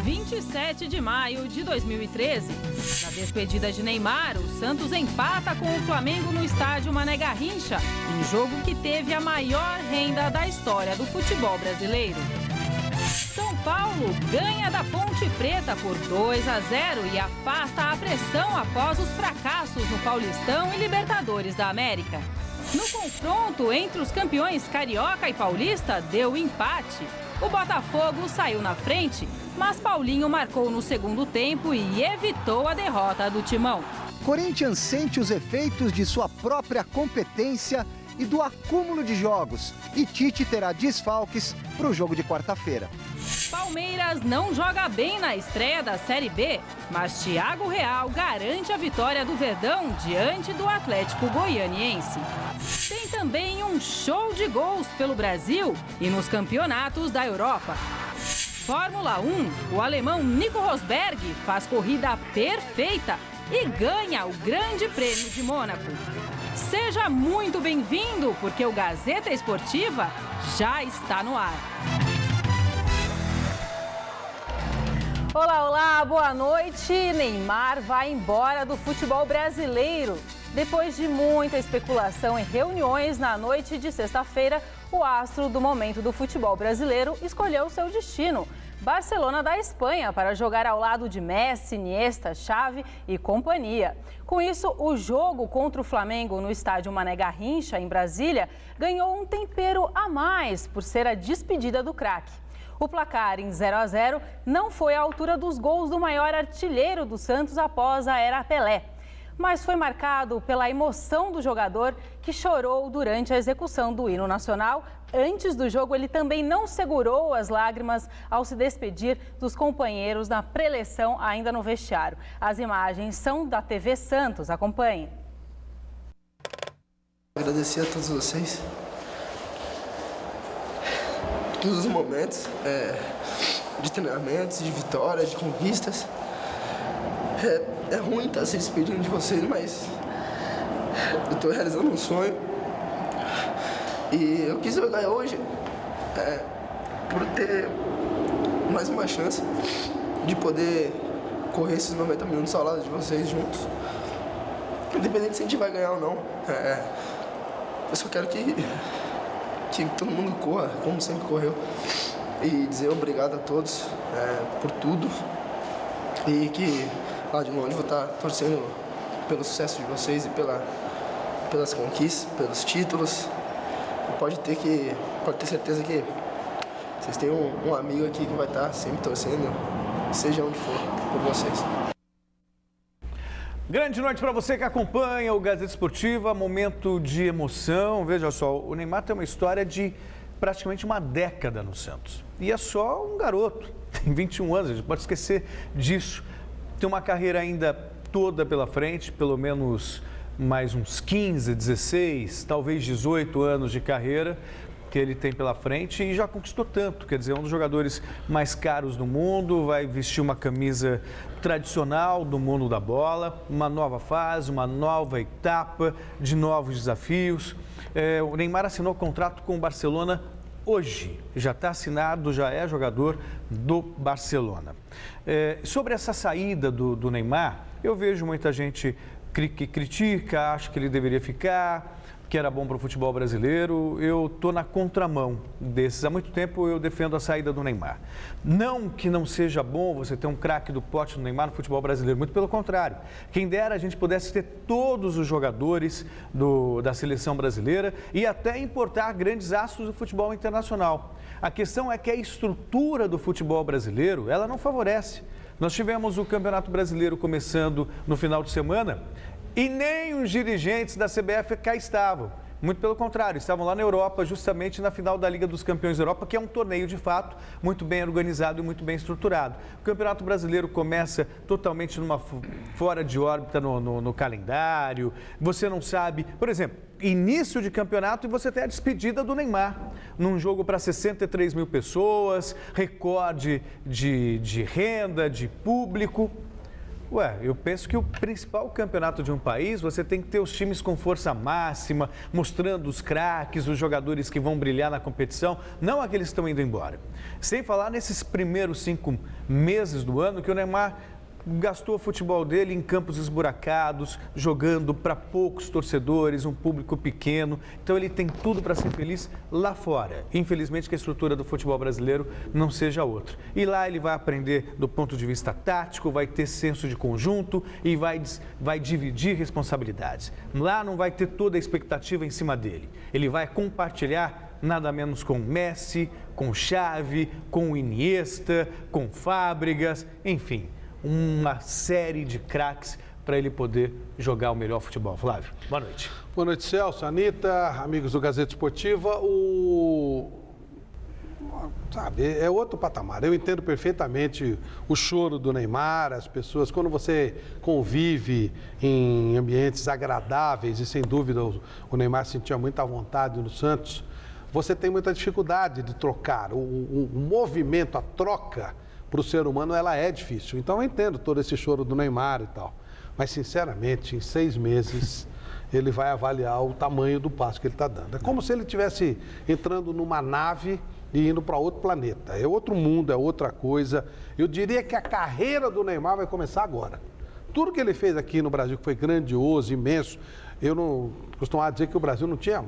27 de maio de 2013. Na despedida de Neymar, o Santos empata com o Flamengo no estádio Mané Garrincha, um jogo que teve a maior renda da história do futebol brasileiro. São Paulo ganha da Ponte Preta por 2-0 e afasta a pressão após os fracassos no Paulistão e Libertadores da América. No confronto entre os campeões carioca e paulista, deu empate. O Botafogo saiu na frente, mas Paulinho marcou no segundo tempo e evitou a derrota do Timão. Corinthians sente os efeitos de sua própria competência e do acúmulo de jogos. E Tite terá desfalques para o jogo de quarta-feira. Palmeiras não joga bem na estreia da Série B, mas Thiago Real garante a vitória do Verdão diante do Atlético Goianiense. Tem também um show de gols pelo Brasil e nos campeonatos da Europa. Fórmula 1, o alemão Nico Rosberg faz corrida perfeita e ganha o Grande Prêmio de Mônaco. Seja muito bem-vindo, porque o Gazeta Esportiva já está no ar. Olá, olá, boa noite. Neymar vai embora do futebol brasileiro. Depois de muita especulação e reuniões na noite de sexta-feira, o astro do momento do futebol brasileiro escolheu seu destino. Barcelona da Espanha, para jogar ao lado de Messi, Iniesta, Xavi e companhia. Com isso, o jogo contra o Flamengo no estádio Mané Garrincha, em Brasília, ganhou um tempero a mais por ser a despedida do craque. O placar em 0-0 não foi à altura dos gols do maior artilheiro do Santos após a era Pelé, mas foi marcado pela emoção do jogador que chorou durante a execução do hino nacional. Antes do jogo, ele também não segurou as lágrimas ao se despedir dos companheiros na preleção ainda no vestiário. As imagens são da TV Santos. Acompanhe. Agradecer a todos vocês. Todos os momentos de treinamentos, de vitórias, de conquistas. É ruim estar se despedindo de vocês, mas eu estou realizando um sonho. E eu quis jogar hoje por ter mais uma chance de poder correr esses 90 minutos ao lado de vocês juntos. Independente se a gente vai ganhar ou não, eu só quero que todo mundo corra, como sempre correu. E dizer obrigado a todos por tudo. E que lá de longe vou estar torcendo pelo sucesso de vocês e pelas conquistas, pelos títulos. E pode ter certeza que vocês têm um amigo aqui que vai estar sempre torcendo, seja onde for, por vocês. Grande noite para você que acompanha o Gazeta Esportiva, momento de emoção. Veja só, o Neymar tem uma história de praticamente uma década no Santos. E é só um garoto, tem 21 anos, a gente pode esquecer disso. Tem uma carreira ainda toda pela frente, pelo menos mais uns 15, 16, talvez 18 anos de carreira que ele tem pela frente e já conquistou tanto. Quer dizer, é um dos jogadores mais caros do mundo, vai vestir uma camisa tradicional do mundo da bola, uma nova fase, uma nova etapa de novos desafios. O Neymar assinou contrato com o Barcelona hoje, já está assinado, já é jogador do Barcelona. Sobre essa saída do Neymar, eu vejo muita gente que critica, acha que ele deveria ficar, que era bom para o futebol brasileiro. Eu estou na contramão desses. Há muito tempo eu defendo a saída do Neymar. Não que não seja bom você ter um craque do porte do Neymar no futebol brasileiro, muito pelo contrário. Quem dera a gente pudesse ter todos os jogadores da seleção brasileira e até importar grandes astros do futebol internacional. A questão é que a estrutura do futebol brasileiro, ela não favorece. Nós tivemos o Campeonato Brasileiro começando no final de semana e nem os dirigentes da CBF cá estavam. Muito pelo contrário, estavam lá na Europa, justamente na final da Liga dos Campeões da Europa, que é um torneio de fato muito bem organizado e muito bem estruturado. O Campeonato Brasileiro começa totalmente fora de órbita no calendário. Você não sabe, por exemplo, início de campeonato e você tem a despedida do Neymar, num jogo para 63 mil pessoas, recorde de renda, de público. Ué, eu penso que o principal campeonato de um país, você tem que ter os times com força máxima, mostrando os craques, os jogadores que vão brilhar na competição, não aqueles que estão indo embora. Sem falar nesses primeiros 5 meses do ano que o Neymar gastou o futebol dele em campos esburacados, jogando para poucos torcedores, um público pequeno. Então ele tem tudo para ser feliz lá fora. Infelizmente que a estrutura do futebol brasileiro não seja outra. E lá ele vai aprender do ponto de vista tático, vai ter senso de conjunto e vai dividir responsabilidades. Lá não vai ter toda a expectativa em cima dele. Ele vai compartilhar nada menos com Messi, com Xavi, com Iniesta, com Fábregas, enfim, uma série de craques para ele poder jogar o melhor futebol. Flávio, boa noite. Boa noite, Celso, Anitta, amigos do Gazeta Esportiva. Sabe, é outro patamar. Eu entendo perfeitamente o choro do Neymar, as pessoas, quando você convive em ambientes agradáveis, e sem dúvida o Neymar sentia muita vontade no Santos, você tem muita dificuldade de trocar. O movimento, a troca para o ser humano, ela é difícil. Então eu entendo todo esse choro do Neymar e tal. Mas, sinceramente, em 6 meses, ele vai avaliar o tamanho do passo que ele está dando. É como se ele estivesse entrando numa nave e indo para outro planeta. É outro mundo, é outra coisa. Eu diria que a carreira do Neymar vai começar agora. Tudo que ele fez aqui no Brasil, que foi grandioso, imenso, eu não costumava dizer que o Brasil não tinha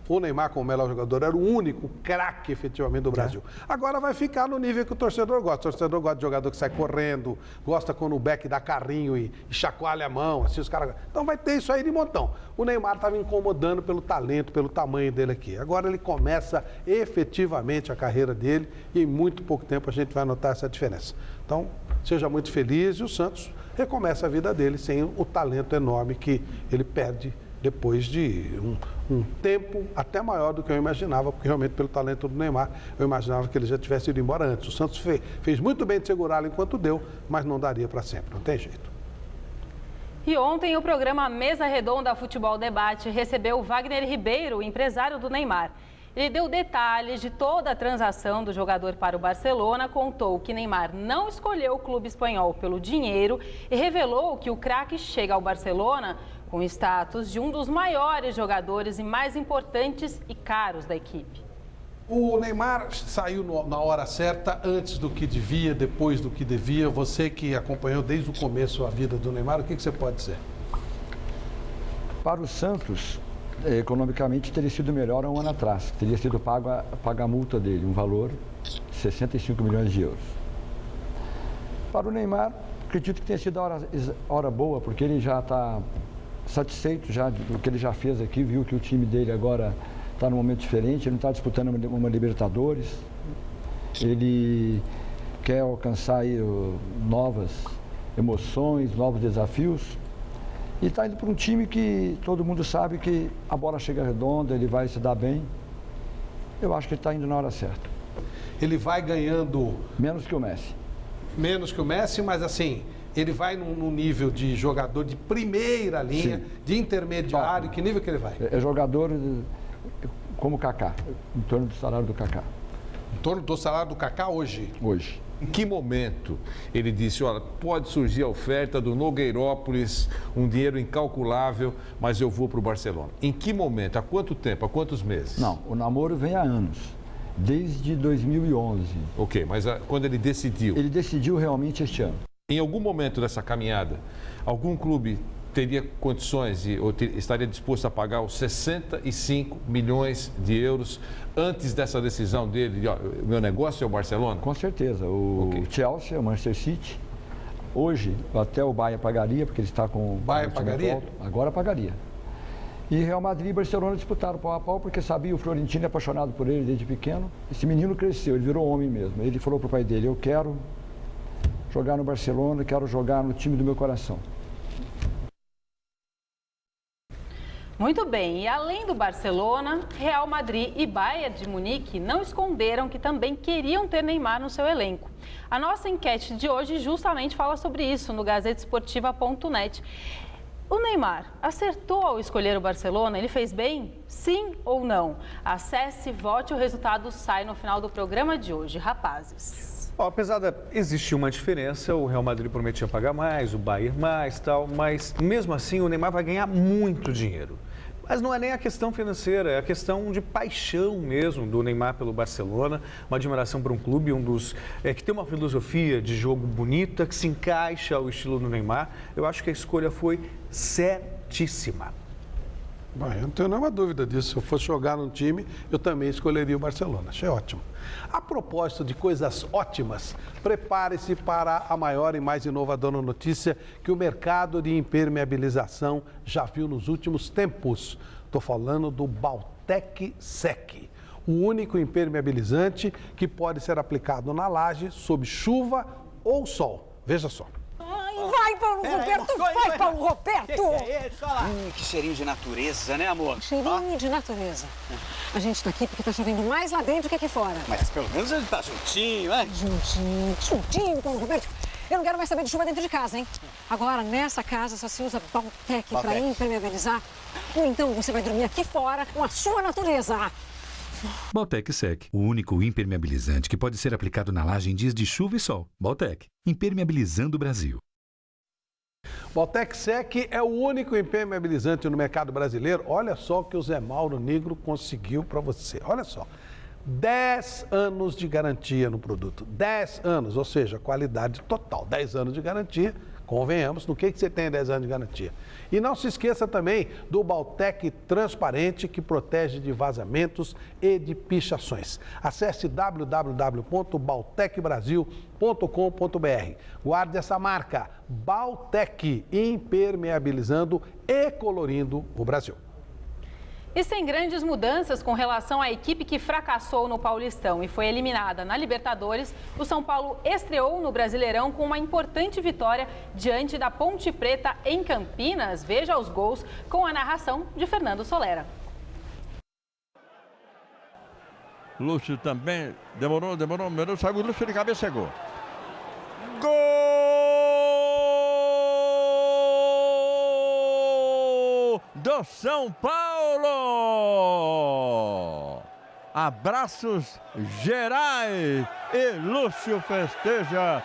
o Neymar como melhor jogador, era o único craque efetivamente do Brasil. Agora vai ficar no nível que o torcedor gosta. O torcedor gosta de jogador que sai correndo, gosta quando o back dá carrinho e chacoalha a mão, assim os caras... Então vai ter isso aí de montão. O Neymar estava incomodando pelo talento, pelo tamanho dele aqui. Agora ele começa efetivamente a carreira dele e em muito pouco tempo a gente vai notar essa diferença. Então, seja muito feliz e o Santos recomeça a vida dele sem o talento enorme que ele perde depois de um tempo até maior do que eu imaginava, porque realmente pelo talento do Neymar, eu imaginava que ele já tivesse ido embora antes. O Santos fez muito bem de segurá-lo enquanto deu, mas não daria para sempre, não tem jeito. E ontem o programa Mesa Redonda Futebol Debate recebeu Wagner Ribeiro, empresário do Neymar. Ele deu detalhes de toda a transação do jogador para o Barcelona, contou que Neymar não escolheu o clube espanhol pelo dinheiro e revelou que o craque chega ao Barcelona com status de um dos maiores jogadores e mais importantes e caros da equipe. O Neymar saiu na hora certa, antes do que devia, depois do que devia. Você que acompanhou desde o começo a vida do Neymar, o que você pode dizer? Para o Santos, economicamente teria sido melhor há um ano atrás. Teria sido paga a multa dele, um valor de 65 milhões de euros. Para o Neymar, acredito que tenha sido a hora boa, porque ele já está satisfeito já do que ele já fez aqui, viu que o time dele agora está num momento diferente, ele não está disputando uma Libertadores, ele quer alcançar aí novas emoções, novos desafios, e está indo para um time que todo mundo sabe que a bola chega redonda, ele vai se dar bem. Eu acho que ele está indo na hora certa. Ele vai ganhando... Menos que o Messi. Menos que o Messi, mas assim... Ele vai num nível de jogador de primeira linha, sim, de intermediário. Que nível que ele vai? É jogador como o Kaká, em torno do salário do Kaká. Em torno do salário do Kaká hoje? Hoje. Em que momento ele disse, olha, pode surgir a oferta do Nogueirópolis, um dinheiro incalculável, mas eu vou para o Barcelona? Em que momento? Há quanto tempo? Há quantos meses? Não, o namoro vem há anos. Desde 2011. Ok, mas quando ele decidiu? Ele decidiu realmente este ano. Em algum momento dessa caminhada, algum clube teria condições ou estaria disposto a pagar os 65 milhões de euros antes dessa decisão dele, de, ó, meu negócio é o Barcelona? Com certeza. O Chelsea, o Manchester City, hoje até o Bayern pagaria, porque ele está com... Bayern pagaria? Agora pagaria. E Real Madrid e Barcelona disputaram pau a pau, porque sabia, o Florentino é apaixonado por ele desde pequeno. Esse menino cresceu, ele virou homem mesmo. Ele falou para o pai dele, eu quero jogar no Barcelona, quero jogar no time do meu coração. Muito bem, e além do Barcelona, Real Madrid e Bayern de Munique não esconderam que também queriam ter Neymar no seu elenco. A nossa enquete de hoje justamente fala sobre isso no gazetesportiva.net. O Neymar acertou ao escolher o Barcelona? Ele fez bem? Sim ou não? Acesse, vote, o resultado sai no final do programa de hoje, rapazes. Apesar de existir uma diferença, o Real Madrid prometia pagar mais, o Bayern mais, tal, mas mesmo assim o Neymar vai ganhar muito dinheiro. Mas não é nem a questão financeira, é a questão de paixão mesmo do Neymar pelo Barcelona, uma admiração para um clube, que tem uma filosofia de jogo bonita, que se encaixa ao estilo do Neymar. Eu acho que a escolha foi certíssima. Bom, eu não tenho nenhuma dúvida disso. Se eu fosse jogar num time, eu também escolheria o Barcelona. Achei ótimo. A propósito de coisas ótimas, prepare-se para a maior e mais inovadora notícia que o mercado de impermeabilização já viu nos últimos tempos. Estou falando do Baltec Sec, o único impermeabilizante que pode ser aplicado na laje sob chuva ou sol. Veja só. Vai, Paulo Roberto! Vai, Paulo Roberto! Que cheirinho de natureza, né, amor? Cheirinho de natureza. A gente tá aqui porque tá chovendo mais lá dentro que aqui fora. Mas pelo menos ele tá juntinho, né? Juntinho, Paulo Roberto. Eu não quero mais saber de chuva dentro de casa, hein? Agora, nessa casa só se usa Baltec para impermeabilizar. Ou então você vai dormir aqui fora com a sua natureza. Baltec Sec, o único impermeabilizante que pode ser aplicado na laje em dias de chuva e sol. Baltec, impermeabilizando o Brasil. Baltec Sec é o único impermeabilizante no mercado brasileiro. Olha só o que o Zé Mauro Negro conseguiu para você. Olha só, 10 anos de garantia no produto. 10 anos, ou seja, qualidade total. 10 anos de garantia, convenhamos, no que você tem 10 anos de garantia. E não se esqueça também do Baltec Transparente, que protege de vazamentos e de pichações. Acesse www.baltecbrasil.com.br. Guarde essa marca, Baltec, impermeabilizando e colorindo o Brasil. E sem grandes mudanças com relação à equipe que fracassou no Paulistão e foi eliminada na Libertadores, o São Paulo estreou no Brasileirão com uma importante vitória diante da Ponte Preta em Campinas. Veja os gols com a narração de Fernando Solera. Lúcio também, demorou, saiu o Lúcio de cabeça, é gol. Gol do São Paulo! Abraços gerais e Lúcio festeja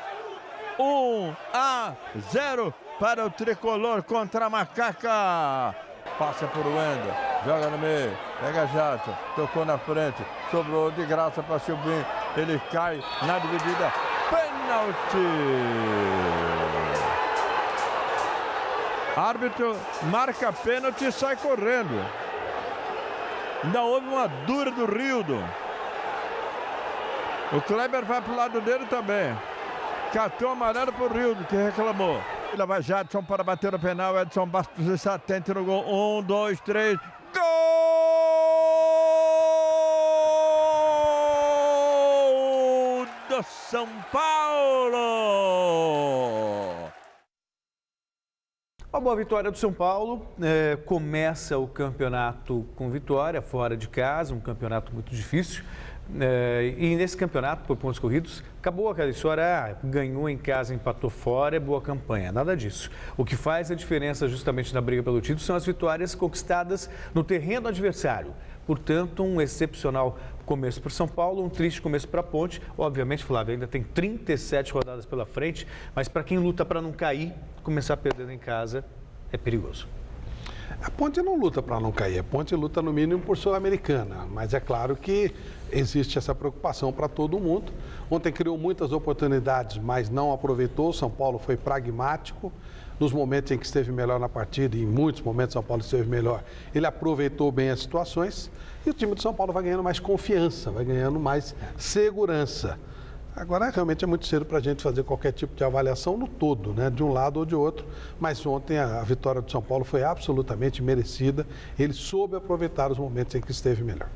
1-0 para o tricolor contra a Macaca. Passa por Wendel, joga no meio, pega jato, tocou na frente, sobrou de graça para Silvinho, ele cai na dividida, pênalti! Árbitro marca pênalti e sai correndo. Ainda houve uma dura do Rildo. O Kleber vai para o lado dele também. Catou amarelo para o Rildo, que reclamou. Lá vai Jadson para bater o penal. Edson Bastos está atento no gol. 1, 2, 3. Gol do São Paulo! Uma boa vitória do São Paulo, começa o campeonato com vitória, fora de casa, um campeonato muito difícil. E nesse campeonato, por pontos corridos, acabou aquela história, ganhou em casa, empatou fora, é boa campanha. Nada disso. O que faz a diferença justamente na briga pelo título são as vitórias conquistadas no terreno adversário. Portanto, um excepcional começo para o São Paulo, um triste começo para a Ponte. Obviamente, Flávio, ainda tem 37 rodadas pela frente, mas para quem luta para não cair, começar perdendo em casa é perigoso. A Ponte não luta para não cair, a Ponte luta no mínimo por Sul-Americana, mas é claro que existe essa preocupação para todo mundo. Ontem criou muitas oportunidades, mas não aproveitou. O São Paulo foi pragmático. Nos momentos em que esteve melhor na partida, e em muitos momentos São Paulo esteve melhor, ele aproveitou bem as situações e o time do São Paulo vai ganhando mais confiança, vai ganhando mais segurança. Agora, realmente é muito cedo para a gente fazer qualquer tipo de avaliação no todo, né? De um lado ou de outro, mas ontem a vitória do São Paulo foi absolutamente merecida, ele soube aproveitar os momentos em que esteve melhor.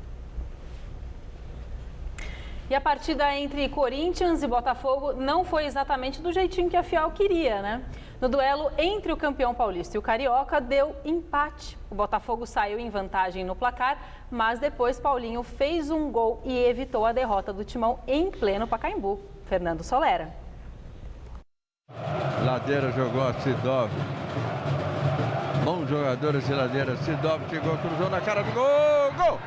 E a partida entre Corinthians e Botafogo não foi exatamente do jeitinho que a Fiel queria, né? No duelo entre o campeão paulista e o carioca, deu empate. O Botafogo saiu em vantagem no placar, mas depois Paulinho fez um gol e evitou a derrota do Timão em pleno Pacaembu. Fernando Solera. Ladeira jogou a Sidov. Bom jogador, Geladeira. Sidorf chegou, cruzou na cara do gol. Gol!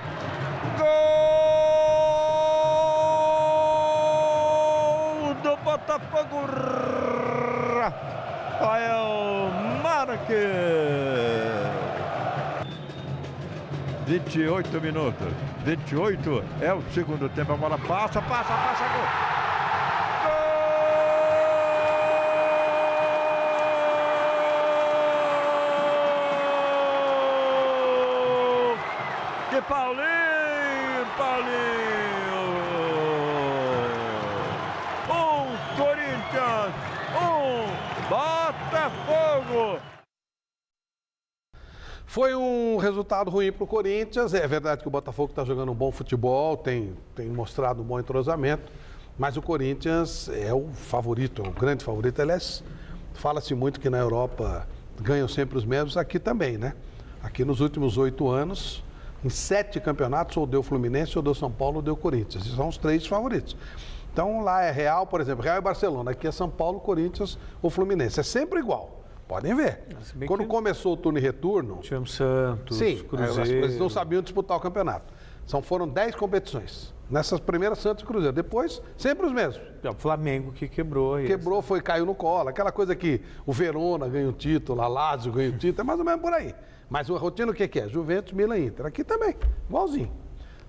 Gol do Botafogo. Rafael Marques. 28 minutos. 28 é o segundo tempo. A bola passa, gol. De Paulinho. Corinthians, Botafogo. Foi um resultado ruim para o Corinthians. É verdade que o Botafogo está jogando um bom futebol, tem mostrado um bom entrosamento, mas o Corinthians é o favorito, é o grande favorito. Aliás, fala-se muito que na Europa ganham sempre os mesmos, aqui também, né? Aqui nos últimos 8 anos, em 7 campeonatos, ou deu Fluminense, ou deu São Paulo, ou deu Corinthians. Esses são os 3 favoritos. Então lá é Real, por exemplo, Real e Barcelona. Aqui é São Paulo, Corinthians ou Fluminense. É sempre igual. Podem ver. Quando começou o turno e retorno... Tivemos Santos, Cruzeiro... Eles não sabiam disputar o campeonato. Foram 10 competições. Nessas primeiras, Santos e Cruzeiro. Depois, sempre os mesmos. É o Flamengo que quebrou. Quebrou, caiu no colo. Aquela coisa que o Verona ganha o título, a Lazio ganha o título. É mais ou menos por aí. Mas a rotina o que é? Juventus, Milan e Inter. Aqui também, igualzinho.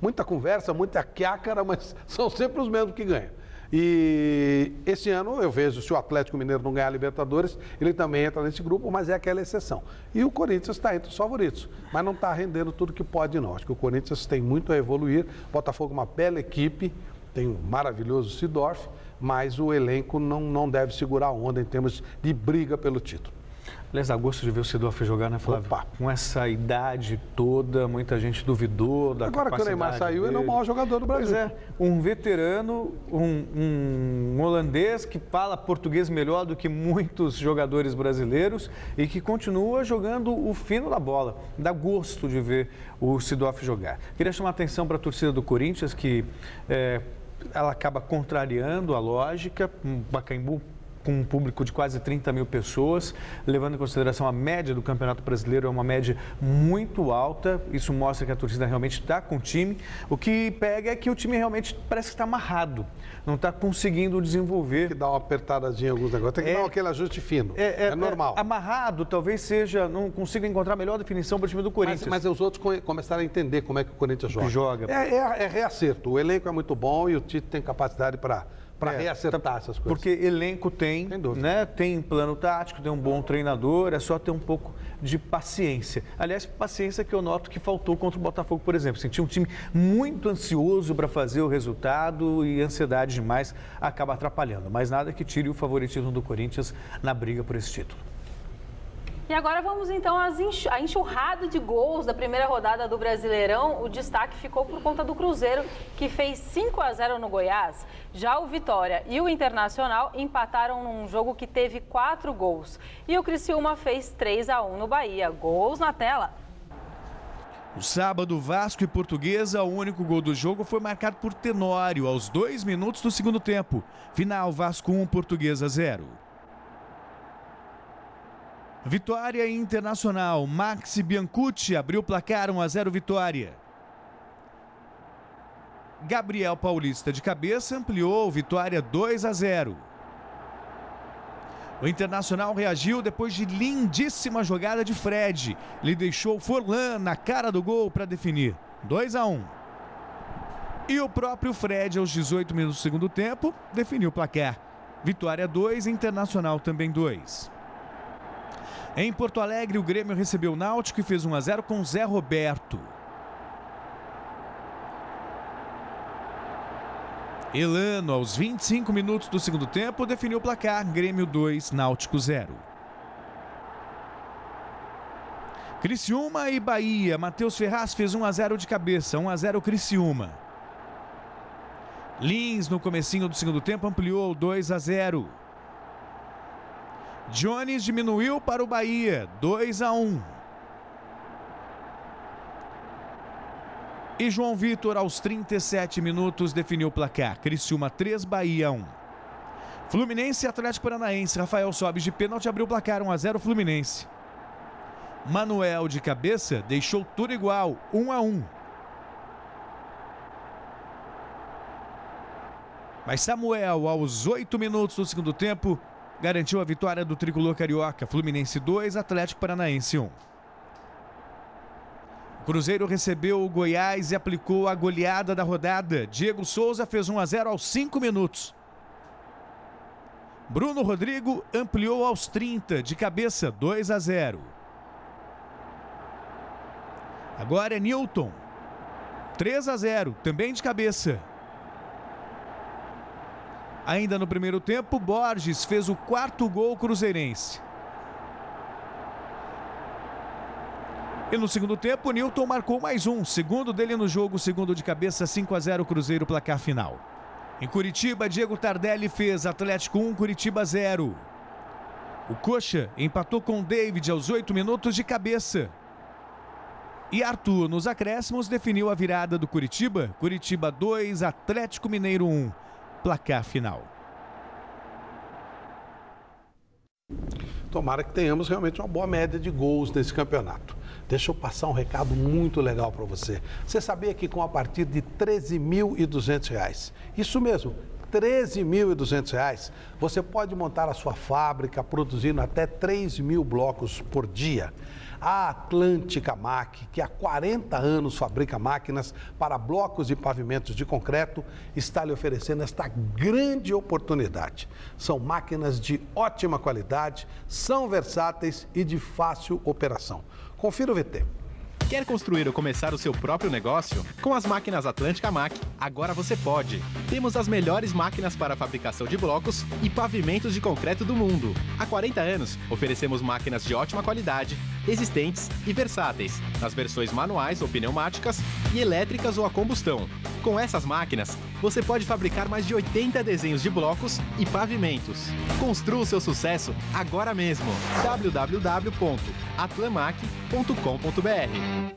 Muita conversa, muita quiácara, mas são sempre os mesmos que ganham. E esse ano eu vejo, se o Atlético Mineiro não ganhar a Libertadores, ele também entra nesse grupo, mas é aquela exceção. E o Corinthians está entre os favoritos, mas não está rendendo tudo que pode não. Acho que o Corinthians tem muito a evoluir. Botafogo é uma bela equipe, tem um maravilhoso Sidorf, mas o elenco não deve segurar a onda em termos de briga pelo título. Aliás, gosto de ver o Sidorf jogar, né, Flávio? Opa. Com essa idade toda, muita gente duvidou da capacidade. Agora que o Neymar saiu, ele é o maior jogador do Brasil. Pois é, um veterano, um holandês que fala português melhor do que muitos jogadores brasileiros e que continua jogando o fino da bola. Dá gosto de ver o Sidorf jogar. Queria chamar a atenção para a torcida do Corinthians, que ela acaba contrariando a lógica. Pacaembu, com um público de quase 30 mil pessoas, levando em consideração a média do Campeonato Brasileiro, é uma média muito alta. Isso mostra que a torcida realmente está com o time. O que pega é que o time realmente parece que está amarrado, não está conseguindo desenvolver. Tem que dar uma apertadazinha em alguns negócios, tem que dar aquele ajuste fino, é normal. Amarrado, talvez seja, não consiga encontrar a melhor definição para o time do Corinthians. Mas os outros começaram a entender como é que o Corinthians joga. É reacerto, o elenco é muito bom e o Tite tem capacidade para reacertar essas coisas. Porque elenco tem, né? Tem plano tático, tem um bom treinador, é só ter um pouco de paciência. Aliás, paciência que eu noto que faltou contra o Botafogo, por exemplo. Senti um time muito ansioso para fazer o resultado e ansiedade demais acaba atrapalhando. Mas nada que tire o favoritismo do Corinthians na briga por esse título. E agora vamos então à enxurrada de gols da primeira rodada do Brasileirão. O destaque ficou por conta do Cruzeiro, que fez 5-0 no Goiás. Já o Vitória e o Internacional empataram num jogo que teve 4 gols. E o Criciúma fez 3-1 no Bahia. Gols na tela. No sábado, Vasco e Portuguesa, o único gol do jogo foi marcado por Tenório, aos 2 minutos do segundo tempo. Final, Vasco 1, Portuguesa 0. Vitória Internacional, Maxi Biancucci abriu o placar 1-0 Vitória. Gabriel Paulista de cabeça ampliou, Vitória 2-0. O Internacional reagiu depois de lindíssima jogada de Fred. Ele deixou Forlan na cara do gol para definir, 2-1. E o próprio Fred, aos 18 minutos do segundo tempo, definiu o placar. Vitória 2, Internacional também 2. Em Porto Alegre, o Grêmio recebeu o Náutico e fez 1-0 com Zé Roberto. Elano, aos 25 minutos do segundo tempo, definiu o placar. Grêmio 2, Náutico 0. Criciúma e Bahia. Matheus Ferraz fez 1-0 de cabeça. 1-0 Criciúma. Lins, no comecinho do segundo tempo, ampliou 2-0. Jones diminuiu para o Bahia, 2-1. E João Vitor, aos 37 minutos, definiu o placar. Criciúma 3, Bahia 1. Fluminense e Atlético Paranaense. Rafael Sobis de pênalti abriu o placar 1-0 Fluminense. Manuel de cabeça deixou tudo igual, 1-1. Mas Samuel, aos 8 minutos do segundo tempo, garantiu a vitória do tricolor carioca. Fluminense 2, Atlético Paranaense 1. O Cruzeiro recebeu o Goiás e aplicou a goleada da rodada. Diego Souza fez 1-0 aos 5 minutos. Bruno Rodrigo ampliou aos 30, de cabeça, 2-0. Agora é Newton, 3-0, também de cabeça. Ainda no primeiro tempo, Borges fez o 4º gol cruzeirense. E no segundo tempo, Newton marcou mais um, segundo dele no jogo, segundo de cabeça, 5-0 Cruzeiro, placar final. Em Curitiba, Diego Tardelli fez Atlético 1, Curitiba 0. O Coxa empatou com David aos 8 minutos de cabeça. E Arthur, nos acréscimos, definiu a virada do Curitiba. Curitiba 2, Atlético Mineiro 1. Placar final. Tomara que tenhamos realmente uma boa média de gols nesse campeonato. Deixa eu passar um recado muito legal para você. Você sabia que com a partir de R$ 13.200, isso mesmo, R$ 13.200, você pode montar a sua fábrica produzindo até 3.000 blocos por dia. A Atlântica Mac, que há 40 anos fabrica máquinas para blocos e pavimentos de concreto, está lhe oferecendo esta grande oportunidade. São máquinas de ótima qualidade, são versáteis e de fácil operação. Confira o VT. Quer construir ou começar o seu próprio negócio? Com as máquinas Atlântica Mac, agora você pode. Temos as melhores máquinas para a fabricação de blocos e pavimentos de concreto do mundo. Há 40 anos, oferecemos máquinas de ótima qualidade, resistentes e versáteis, nas versões manuais ou pneumáticas e elétricas ou a combustão. Com essas máquinas, você pode fabricar mais de 80 desenhos de blocos e pavimentos. Construa o seu sucesso agora mesmo. www.atlamac.com.br.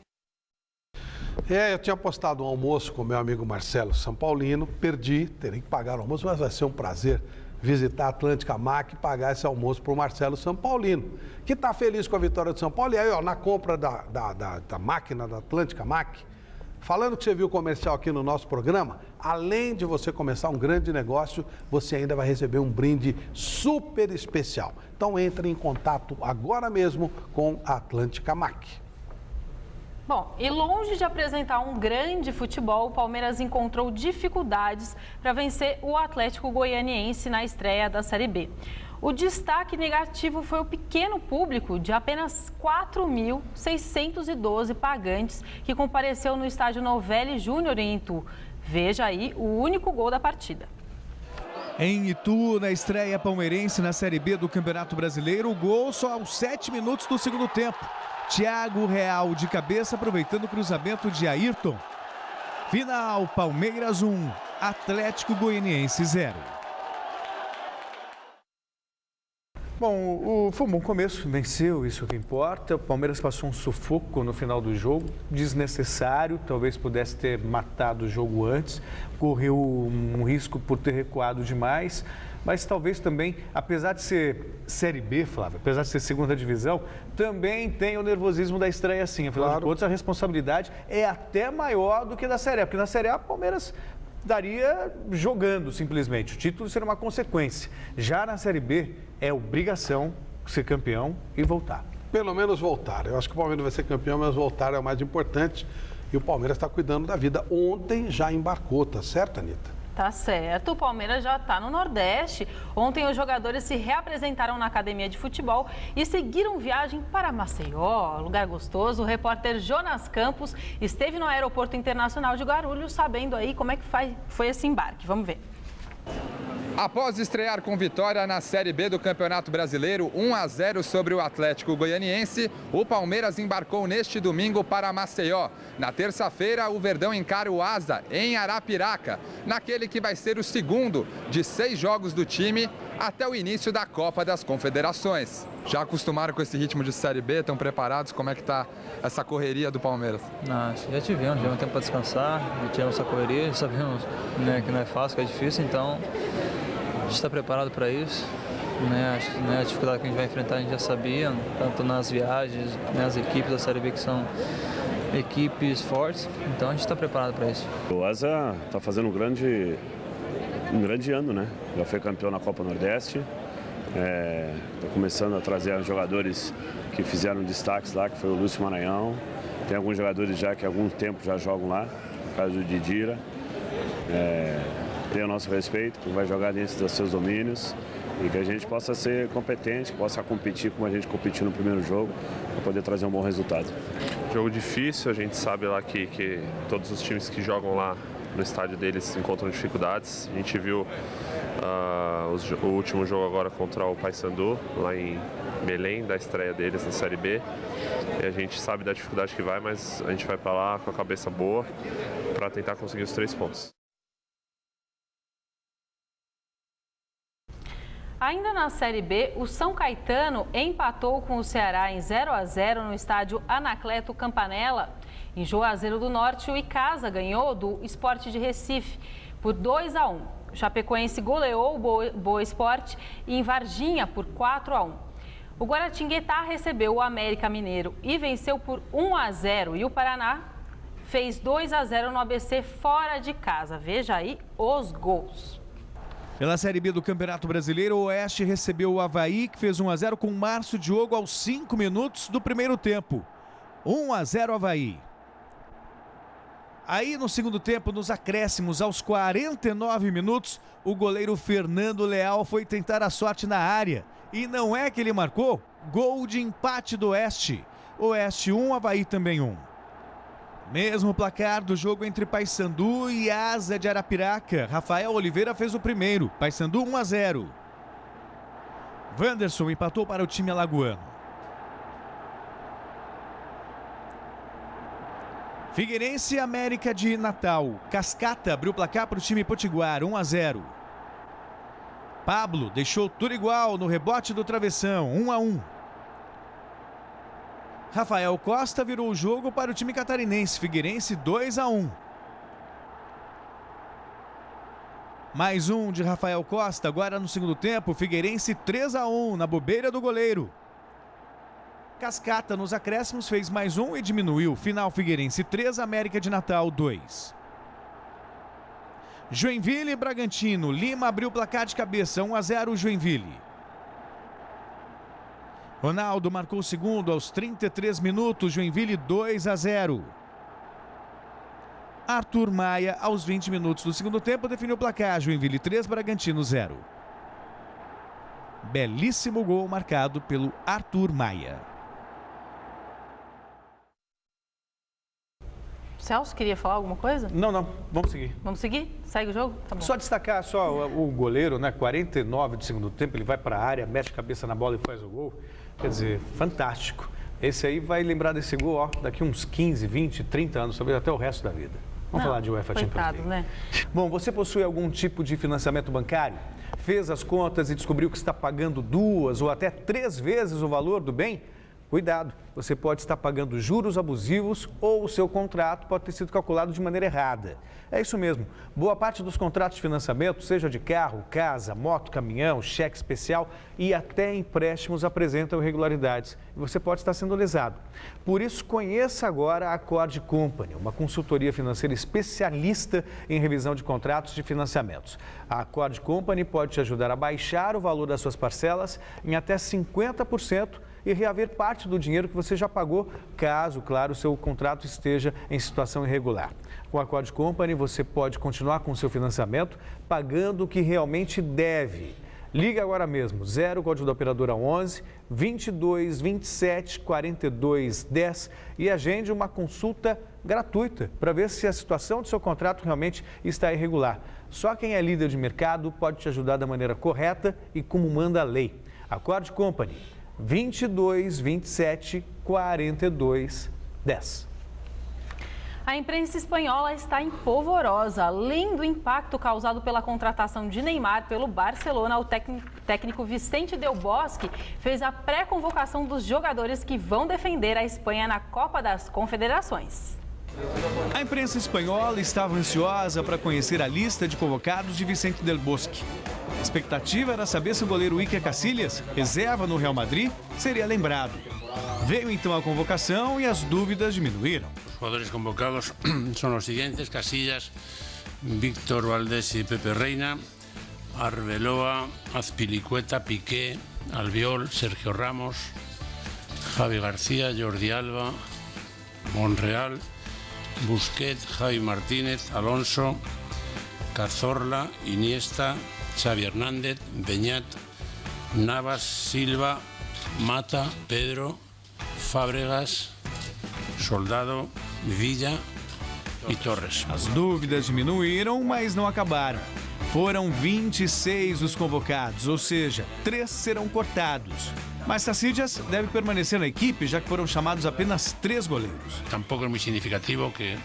Eu tinha postado um almoço com meu amigo Marcelo São Paulino, perdi, terei que pagar o almoço, mas vai ser um prazer visitar a Atlântica Mac e pagar esse almoço para o Marcelo São Paulino, que está feliz com a vitória do São Paulo. E aí, ó, na compra da máquina da Atlântica Mac, falando que você viu o comercial aqui no nosso programa, além de você começar um grande negócio, você ainda vai receber um brinde super especial. Então entre em contato agora mesmo com a Atlântica Mac. Bom, e longe de apresentar um grande futebol, o Palmeiras encontrou dificuldades para vencer o Atlético Goianiense na estreia da Série B. O destaque negativo foi o pequeno público de apenas 4.612 pagantes que compareceu no estádio Novelli Júnior em Itu. Veja aí o único gol da partida. Em Itu, na estreia palmeirense na Série B do Campeonato Brasileiro, o gol só aos 7 minutos do segundo tempo. Thiago Real de cabeça, aproveitando o cruzamento de Ayrton. Final, Palmeiras 1, Atlético Goianiense 0. Bom, foi um bom começo, venceu, isso que importa. O Palmeiras passou um sufoco no final do jogo, desnecessário, talvez pudesse ter matado o jogo antes, correu um risco por ter recuado demais, mas talvez também, apesar de ser Série B, Flávio, apesar de ser segunda divisão, também tem o nervosismo da estreia assim. Afinal de contas, a responsabilidade é até maior do que da Série A, porque na Série A o Palmeiras daria jogando simplesmente. O título seria uma consequência. Já na Série B é obrigação ser campeão e voltar. Pelo menos voltar. Eu acho que o Palmeiras vai ser campeão, mas voltar é o mais importante. E o Palmeiras está cuidando da vida. Ontem já embarcou, tá certo, Anitta? Tá certo, o Palmeiras já está no Nordeste. Ontem os jogadores se reapresentaram na academia de futebol e seguiram viagem para Maceió, lugar gostoso. O repórter Jonas Campos esteve no Aeroporto Internacional de Guarulhos, sabendo aí como é que foi esse embarque. Vamos ver. Após estrear com vitória na Série B do Campeonato Brasileiro, 1-0 sobre o Atlético Goianiense, o Palmeiras embarcou neste domingo para Maceió. Na terça-feira, o Verdão encara o Asa, em Arapiraca, naquele que vai ser o segundo de 6 jogos do time até o início da Copa das Confederações. Já acostumaram com esse ritmo de Série B? Estão preparados? Como é que está essa correria do Palmeiras? Não, já tivemos um tempo para descansar, já tivemos essa correria, já sabemos, né, que não é fácil, que é difícil, então a gente está preparado para isso né, a dificuldade que a gente vai enfrentar a gente já sabia, tanto nas viagens, né, as equipes da Série B que são equipes fortes, então a gente está preparado para isso. O Asa está fazendo um grande ano, né? Já foi campeão na Copa Nordeste, está começando a trazer jogadores que fizeram destaques lá, que foi o Lúcio Maranhão. Tem alguns jogadores já que há algum tempo já jogam lá, no caso do Didira. Tem o nosso respeito, que vai jogar dentro dos seus domínios e que a gente possa ser competente, possa competir como a gente competiu no primeiro jogo, para poder trazer um bom resultado. Jogo difícil, a gente sabe lá que todos os times que jogam lá no estádio deles encontram dificuldades. A gente viu o último jogo agora contra o Paysandu, lá em Belém, da estreia deles na Série B. E a gente sabe da dificuldade que vai, mas a gente vai para lá com a cabeça boa para tentar conseguir os 3 pontos. Ainda na Série B, o São Caetano empatou com o Ceará em 0-0 no estádio Anacleto Campanella. Em Juazeiro do Norte, o Icasa ganhou do Sport de Recife por 2-1. O Chapecoense goleou o Boa Esporte em Varginha por 4-1. O Guaratinguetá recebeu o América Mineiro e venceu por 1-0. E o Paraná fez 2-0 no ABC fora de casa. Veja aí os gols. Pela Série B do Campeonato Brasileiro, o Oeste recebeu o Avaí, que fez 1-0 com Márcio Diogo aos 5 minutos do primeiro tempo. 1-0 Avaí. Aí no segundo tempo, nos acréscimos, aos 49 minutos, o goleiro Fernando Leal foi tentar a sorte na área. E não é que ele marcou? Gol de empate do Oeste. Oeste 1, Avaí também 1. Mesmo placar do jogo entre Paysandu e Asa de Arapiraca. Rafael Oliveira fez o primeiro. Paysandu 1-0. Wanderson empatou para o time alagoano. Figueirense e América de Natal. Cascata abriu o placar para o time potiguar, 1-0. Pablo deixou tudo igual no rebote do travessão, 1-1. Rafael Costa virou o jogo para o time catarinense. Figueirense 2-1. Mais um de Rafael Costa, agora no segundo tempo. Figueirense 3-1 na bobeira do goleiro. Cascata nos acréscimos fez mais um e diminuiu. Final Figueirense 3, América de Natal 2. Joinville e Bragantino. Lima abriu o placar de cabeça, 1-0 Joinville. Ronaldo marcou o segundo aos 33 minutos, Joinville 2-0. Arthur Maia, aos 20 minutos do segundo tempo, definiu o placar, Joinville 3, Bragantino 0. Belíssimo gol marcado pelo Arthur Maia. Celso, queria falar alguma coisa? Não, vamos seguir. Vamos seguir? Segue o jogo? Tá bom. Só destacar o goleiro, né? 49 do segundo tempo, ele vai para a área, mexe a cabeça na bola e faz o gol. Quer dizer, fantástico. Esse aí vai lembrar desse gol, ó, daqui uns 15, 20, 30 anos, talvez até o resto da vida. Vamos falar de UEFA Champions League. Né? Bom, você possui algum tipo de financiamento bancário? Fez as contas e descobriu que está pagando 2 ou até 3 vezes o valor do bem? Cuidado, você pode estar pagando juros abusivos ou o seu contrato pode ter sido calculado de maneira errada. É isso mesmo, boa parte dos contratos de financiamento, seja de carro, casa, moto, caminhão, cheque especial e até empréstimos apresentam irregularidades e você pode estar sendo lesado. Por isso, conheça agora a Accord Company, uma consultoria financeira especialista em revisão de contratos de financiamentos. A Accord Company pode te ajudar a baixar o valor das suas parcelas em até 50%, e reaver parte do dinheiro que você já pagou, caso, claro, o seu contrato esteja em situação irregular. Com a Accord Company, você pode continuar com o seu financiamento, pagando o que realmente deve. Liga agora mesmo, 0, código da operadora 11 22 27 42 10 e agende uma consulta gratuita para ver se a situação do seu contrato realmente está irregular. Só quem é líder de mercado pode te ajudar da maneira correta e como manda a lei. Accord Company. 22 27 42 10. A imprensa espanhola está empolvorosa. Além do impacto causado pela contratação de Neymar pelo Barcelona, o técnico Vicente Del Bosque fez a pré-convocação dos jogadores que vão defender a Espanha na Copa das Confederações. A imprensa espanhola estava ansiosa para conhecer a lista de convocados de Vicente Del Bosque. A expectativa era saber se o goleiro Iker Casillas, reserva no Real Madrid, seria lembrado. Veio então a convocação e as dúvidas diminuíram. Os jogadores convocados são os seguintes: Casillas, Víctor Valdés e Pepe Reina, Arbeloa, Azpilicueta, Piqué, Albiol, Sergio Ramos, Javi García, Jordi Alba, Monreal, Busquets, Javi Martínez, Alonso, Cazorla, Iniesta, Xavi Hernández, Beñat, Navas, Silva, Mata, Pedro, Fábregas, Soldado, Villa e Torres. As dúvidas diminuíram, mas não acabaram. Foram 26 os convocados, ou seja, 3 serão cortados. Mas Casillas deve permanecer na equipe, já que foram chamados apenas 3 goleiros. Tampoco es muy significativo que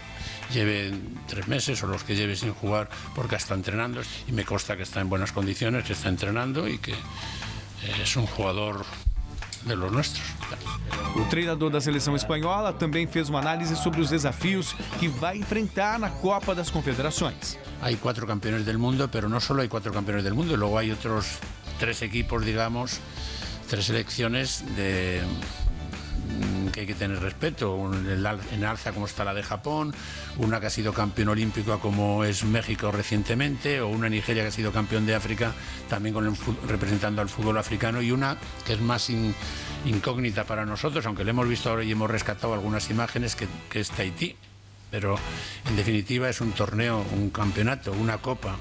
lleve 3 meses o los que lleve sin jugar, porque está entrenando y me consta que está en buenas condiciones, que está entrenando y que es un jugador de los nuestros. O treinador da seleção espanhola também fez uma análise sobre os desafios que vai enfrentar na Copa das Confederações. Hay 4 campeones del mundo, pero no solo hay 4 campeones del mundo, luego hay otros 3 equipos, digamos, 3 selecciones que hay que tener respeto. En alza como está la de Japón, una que ha sido campeón olímpico como es México recientemente, o una Nigeria que ha sido campeón de África también representando al fútbol africano, y una que es más incógnita para nosotros, aunque lo hemos visto ahora y hemos rescatado algunas imágenes, que es Tahití. Pero en definitiva es un torneo, un campeonato, una copa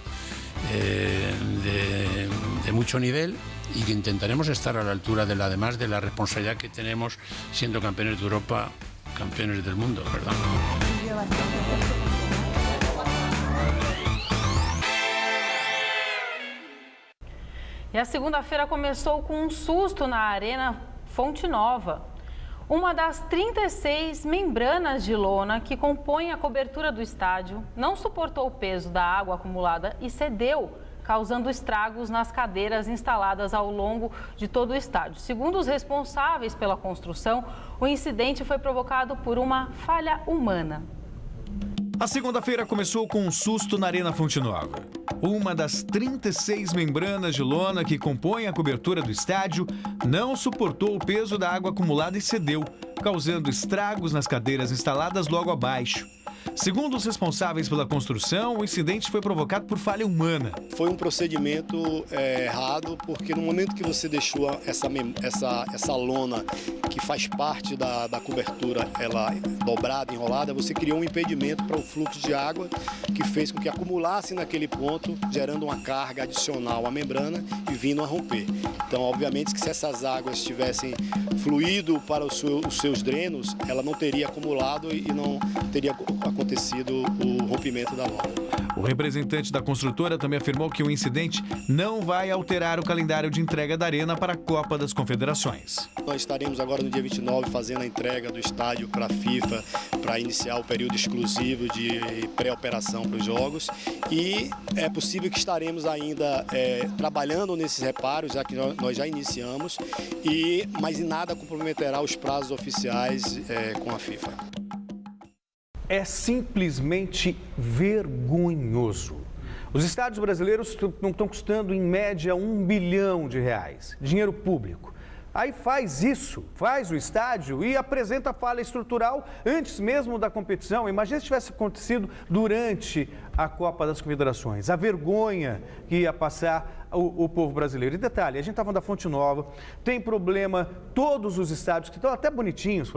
de mucho nivel, y que intentaremos estar a la altura además de la responsabilidad que tenemos siendo campeones de Europa, campeones del mundo, ¿verdad? E a segunda-feira começou com um susto na Arena Fonte Nova. Uma das 36 membranas de lona que compõem a cobertura do estádio não suportou o peso da água acumulada e cedeu, causando estragos nas cadeiras instaladas ao longo de todo o estádio. Segundo os responsáveis pela construção, o incidente foi provocado por uma falha humana. A segunda-feira começou com um susto na Arena Fonte Nova. Uma das 36 membranas de lona que compõem a cobertura do estádio não suportou o peso da água acumulada e cedeu, causando estragos nas cadeiras instaladas logo abaixo. Segundo os responsáveis pela construção, o incidente foi provocado por falha humana. Foi um procedimento errado, porque no momento que você deixou essa lona que faz parte da cobertura, ela dobrada, enrolada, você criou um impedimento para o fluxo de água, que fez com que acumulasse naquele ponto, gerando uma carga adicional à membrana e vindo a romper. Então, obviamente, que se essas águas tivessem fluído para os seus drenos, ela não teria acumulado e não teria acontecido o rompimento da lona. O representante da construtora também afirmou que o incidente não vai alterar o calendário de entrega da Arena para a Copa das Confederações. Nós estaremos agora no dia 29 fazendo a entrega do estádio para a FIFA, para iniciar o período exclusivo de pré-operação para os jogos, e é possível que estaremos ainda trabalhando nesses reparos, já que nós já iniciamos, mas nada comprometerá os prazos oficiais com a FIFA. É simplesmente vergonhoso. Os estádios brasileiros não estão custando, em média, R$1 bilhão, dinheiro público. Aí faz o estádio e apresenta a falha estrutural antes mesmo da competição. Imagina se tivesse acontecido durante a Copa das Confederações. A vergonha que ia passar o povo brasileiro. E detalhe, a gente estava da Fonte Nova, tem problema, todos os estádios que estão até bonitinhos,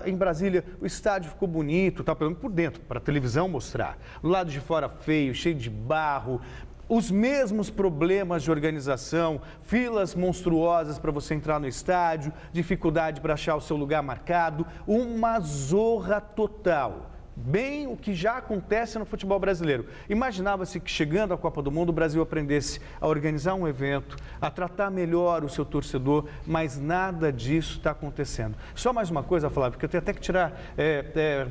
em Brasília o estádio ficou bonito, pelo menos por dentro, para a televisão mostrar. Do lado de fora feio, cheio de barro. Os mesmos problemas de organização, filas monstruosas para você entrar no estádio, dificuldade para achar o seu lugar marcado, uma zorra total. Bem o que já acontece no futebol brasileiro. Imaginava-se que, chegando à Copa do Mundo, o Brasil aprendesse a organizar um evento, a tratar melhor o seu torcedor, mas nada disso está acontecendo. Só mais uma coisa, Flávio, que eu tenho até que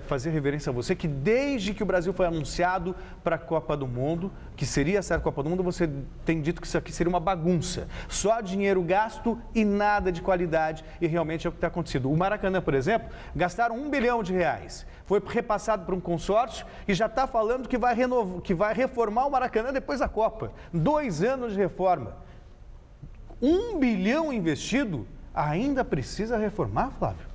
fazer reverência a você, que desde que o Brasil foi anunciado para a Copa do Mundo, que seria essa Copa do Mundo, você tem dito que isso aqui seria uma bagunça. Só dinheiro gasto e nada de qualidade, e realmente é o que está acontecendo. O Maracanã, por exemplo, gastaram R$1 bilhão. Foi repassado passado por um consórcio e já está falando que vai reformar o Maracanã depois da Copa. 2 anos de reforma. 1 bilhão investido, ainda precisa reformar, Flávio?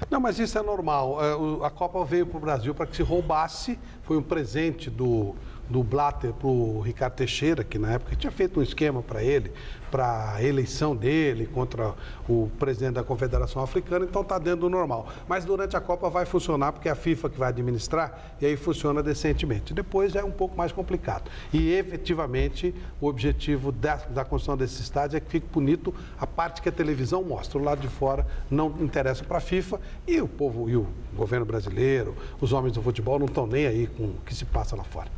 Não, mas isso é normal. A Copa veio para o Brasil para que se roubasse, foi um presente do Blatter para o Ricardo Teixeira, que na época tinha feito um esquema para ele, para a eleição dele contra o presidente da Confederação Africana, então está dentro do normal. Mas durante a Copa vai funcionar, porque é a FIFA que vai administrar, e aí funciona decentemente. Depois é um pouco mais complicado. E efetivamente o objetivo da construção desse estádio é que fique bonito a parte que a televisão mostra. O lado de fora não interessa para a FIFA e o povo e o governo brasileiro, os homens do futebol não estão nem aí com o que se passa lá fora.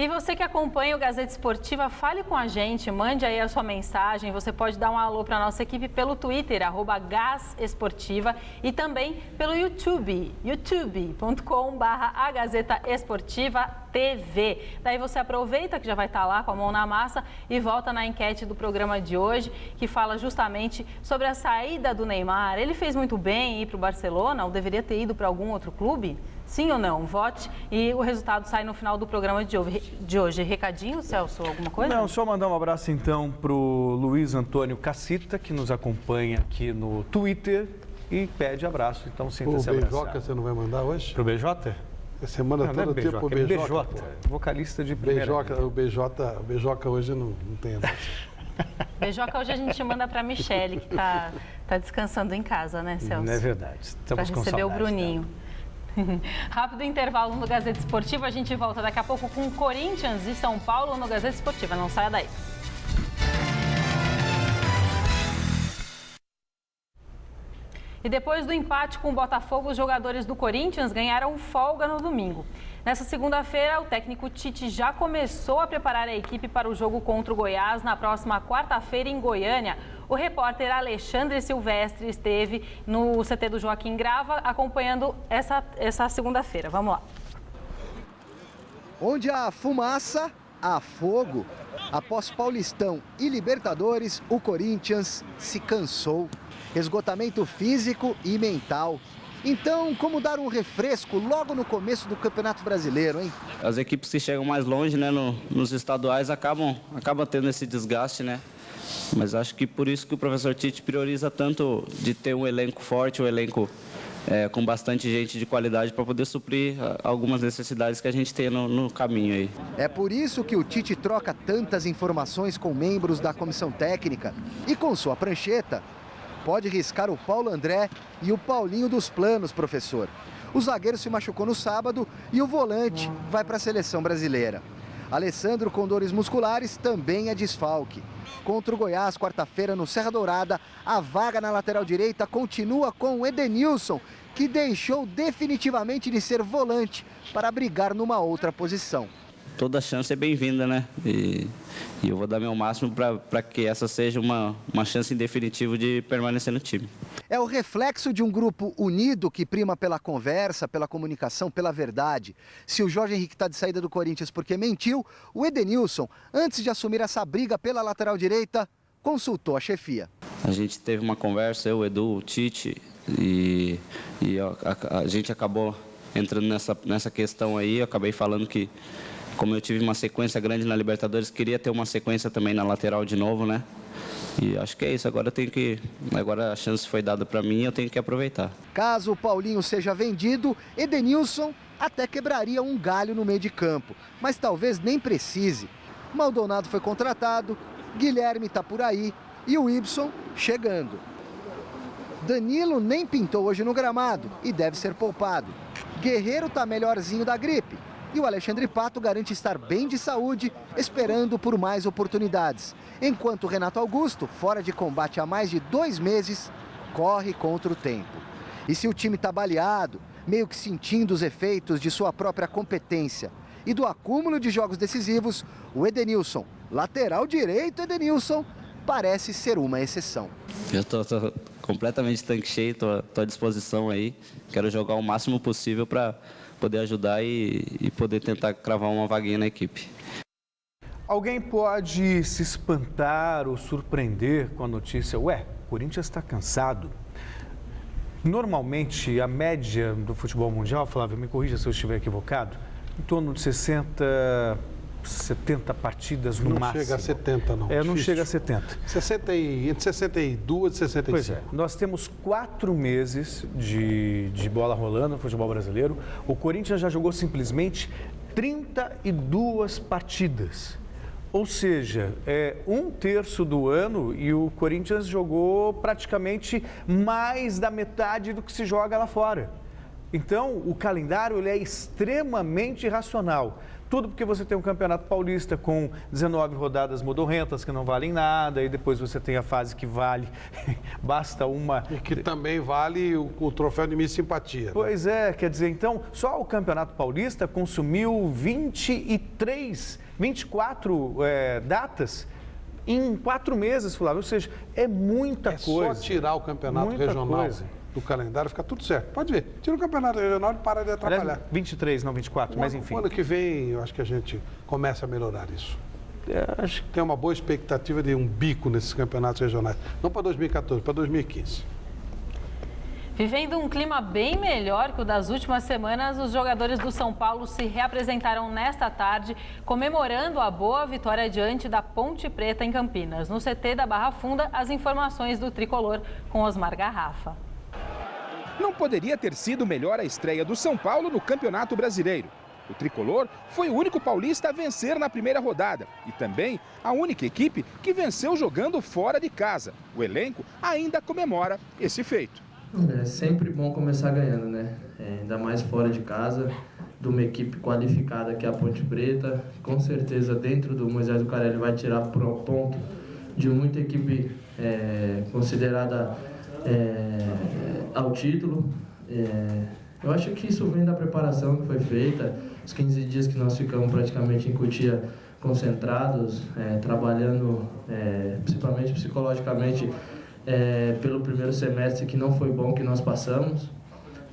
E você que acompanha o Gazeta Esportiva, fale com a gente, mande aí a sua mensagem. Você pode dar um alô para a nossa equipe pelo Twitter, @GazEsportiva, e também pelo YouTube, youtube.com/agazetaesportiva.tv. Daí você aproveita que já vai estar lá com a mão na massa e volta na enquete do programa de hoje, que fala justamente sobre a saída do Neymar. Ele fez muito bem ir para o Barcelona ou deveria ter ido para algum outro clube? Sim ou não? Vote e o resultado sai no final do programa de hoje. Recadinho, Celso, alguma coisa? Não, só mandar um abraço então para o Luiz Antônio Cacita, que nos acompanha aqui no Twitter e pede abraço, então sinta-se abraçado. O BJ você não vai mandar hoje? Para o BJ? Semana toda não é BJ, tipo é BJ, vocalista de primeira. O BJ hoje não tem a BJ hoje a gente manda para a Michele, que tá descansando em casa, né, Celso? Não é verdade. Estamos para receber o Bruninho. Rápido intervalo no Gazeta Esportiva, a gente volta daqui a pouco com Corinthians e São Paulo no Gazeta Esportiva. Não saia daí. E depois do empate com o Botafogo, os jogadores do Corinthians ganharam folga no domingo. Nessa segunda-feira, o técnico Tite já começou a preparar a equipe para o jogo contra o Goiás na próxima quarta-feira em Goiânia. O repórter Alexandre Silvestre esteve no CT do Joaquim Grava acompanhando essa segunda-feira. Vamos lá. Onde há fumaça, há fogo. Após Paulistão e Libertadores, o Corinthians se cansou. Esgotamento físico e mental. Então, como dar um refresco logo no começo do Campeonato Brasileiro, hein? As equipes que chegam mais longe, né, nos estaduais, acabam tendo esse desgaste, né? Mas acho que por isso que o professor Tite prioriza tanto de ter um elenco forte, um elenco com bastante gente de qualidade para poder suprir algumas necessidades que a gente tem no caminho aí. É por isso que o Tite troca tantas informações com membros da comissão técnica e com sua prancheta. Pode riscar o Paulo André e o Paulinho dos planos, professor. O zagueiro se machucou no sábado e o volante vai para a seleção brasileira. Alessandro, com dores musculares, também é desfalque. Contra o Goiás, quarta-feira, no Serra Dourada, a vaga na lateral direita continua com o Edenilson, que deixou definitivamente de ser volante para brigar numa outra posição. Toda chance é bem-vinda, né? E eu vou dar meu máximo para que essa seja uma chance em definitivo de permanecer no time. É o reflexo de um grupo unido que prima pela conversa, pela comunicação, pela verdade. Se o Jorge Henrique está de saída do Corinthians porque mentiu, o Edenilson, antes de assumir essa briga pela lateral direita, consultou a chefia. A gente teve uma conversa, eu, o Edu, o Tite, e a gente acabou entrando nessa questão aí. Eu acabei falando que, como eu tive uma sequência grande na Libertadores, queria ter uma sequência também na lateral de novo, né? E acho que é isso. Agora a chance foi dada para mim e eu tenho que aproveitar. Caso o Paulinho seja vendido, Edenilson até quebraria um galho no meio de campo, mas talvez nem precise. Maldonado foi contratado, Guilherme está por aí e o Ibson chegando. Danilo nem pintou hoje no gramado e deve ser poupado. Guerreiro está melhorzinho da gripe. E o Alexandre Pato garante estar bem de saúde, esperando por mais oportunidades. Enquanto o Renato Augusto, fora de combate há mais de 2 meses, corre contra o tempo. E se o time está baleado, meio que sentindo os efeitos de sua própria competência e do acúmulo de jogos decisivos, o Edenilson, lateral direito Edenilson, parece ser uma exceção. Eu estou completamente tanque cheio, estou à disposição aí. Quero jogar o máximo possível para poder ajudar e poder tentar cravar uma vaguinha na equipe. Alguém pode se espantar ou surpreender com a notícia: ué, o Corinthians está cansado. Normalmente, a média do futebol mundial, Flávio, me corrija se eu estiver equivocado, em torno de 70 partidas no máximo. Não chega a 70, não. Não chega a 70. Entre 62 e 65. Pois é. Nós temos 4 meses de bola rolando no futebol brasileiro. O Corinthians já jogou simplesmente 32 partidas. Ou seja, 1/3 do ano e o Corinthians jogou praticamente mais da metade do que se joga lá fora. Então, o calendário ele é extremamente irracional. Tudo porque você tem um campeonato paulista com 19 rodadas modorrentas que não valem nada, e depois você tem a fase que vale, basta uma... E que também vale o troféu de Miss Simpatia. Pois é, quer dizer, então, só o campeonato paulista consumiu 24 datas em 4 meses, Flávio, ou seja, é muita coisa. É só tirar o campeonato regional do calendário, fica tudo certo. Pode ver, tira o campeonato regional e para de atrapalhar. Aliás, 23, não 24, mas enfim. O ano que vem, eu acho que a gente começa a melhorar isso. Acho que tem uma boa expectativa de um bico nesses campeonatos regionais. Não para 2014, para 2015. Vivendo um clima bem melhor que o das últimas semanas, os jogadores do São Paulo se reapresentaram nesta tarde, comemorando a boa vitória diante da Ponte Preta em Campinas. No CT da Barra Funda, as informações do tricolor com Osmar Garrafa. Não poderia ter sido melhor a estreia do São Paulo no Campeonato Brasileiro. O tricolor foi o único paulista a vencer na primeira rodada e também a única equipe que venceu jogando fora de casa. O elenco ainda comemora esse feito. É sempre bom começar ganhando, né? Ainda mais fora de casa, de uma equipe qualificada que é a Ponte Preta. Com certeza, dentro do Moisés Lucarelli vai tirar ponto de muita equipe considerada ao título. Eu acho que isso vem da preparação que foi feita, os 15 dias que nós ficamos praticamente em Cotia concentrados, trabalhando principalmente psicologicamente pelo primeiro semestre que não foi bom que nós passamos.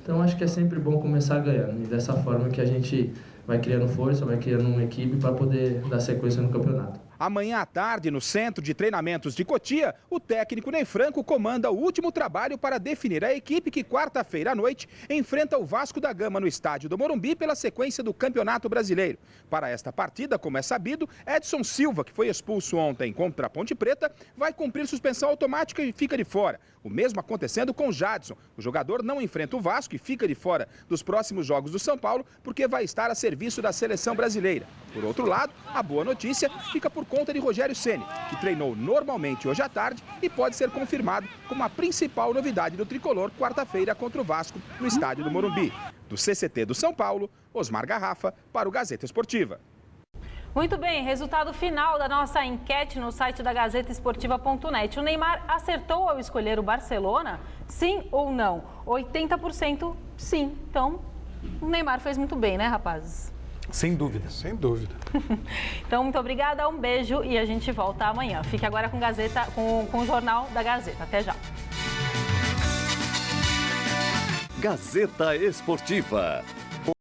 Então acho que é sempre bom começar ganhando e dessa forma que a gente vai criando força, vai criando uma equipe para poder dar sequência no campeonato. Amanhã à tarde, no Centro de Treinamentos de Cotia, o técnico Ney Franco comanda o último trabalho para definir a equipe que quarta-feira à noite enfrenta o Vasco da Gama no estádio do Morumbi pela sequência do Campeonato Brasileiro. Para esta partida, como é sabido, Edson Silva, que foi expulso ontem contra a Ponte Preta, vai cumprir suspensão automática e fica de fora. O mesmo acontecendo com Jadson. O jogador não enfrenta o Vasco e fica de fora dos próximos jogos do São Paulo porque vai estar a serviço da seleção brasileira. Por outro lado, a boa notícia fica por conta de Rogério Ceni, que treinou normalmente hoje à tarde e pode ser confirmado como a principal novidade do tricolor quarta-feira contra o Vasco no estádio do Morumbi. Do CCT do São Paulo, Osmar Garrafa para o Gazeta Esportiva. Muito bem, resultado final da nossa enquete no site da GazetaEsportiva.net. O Neymar acertou ao escolher o Barcelona? Sim ou não? 80% sim. Então, o Neymar fez muito bem, né, rapazes? Sem dúvida. Sem dúvida. Então, muito obrigada, um beijo e a gente volta amanhã. Fique agora com o Jornal da Gazeta. Até já. Gazeta Esportiva.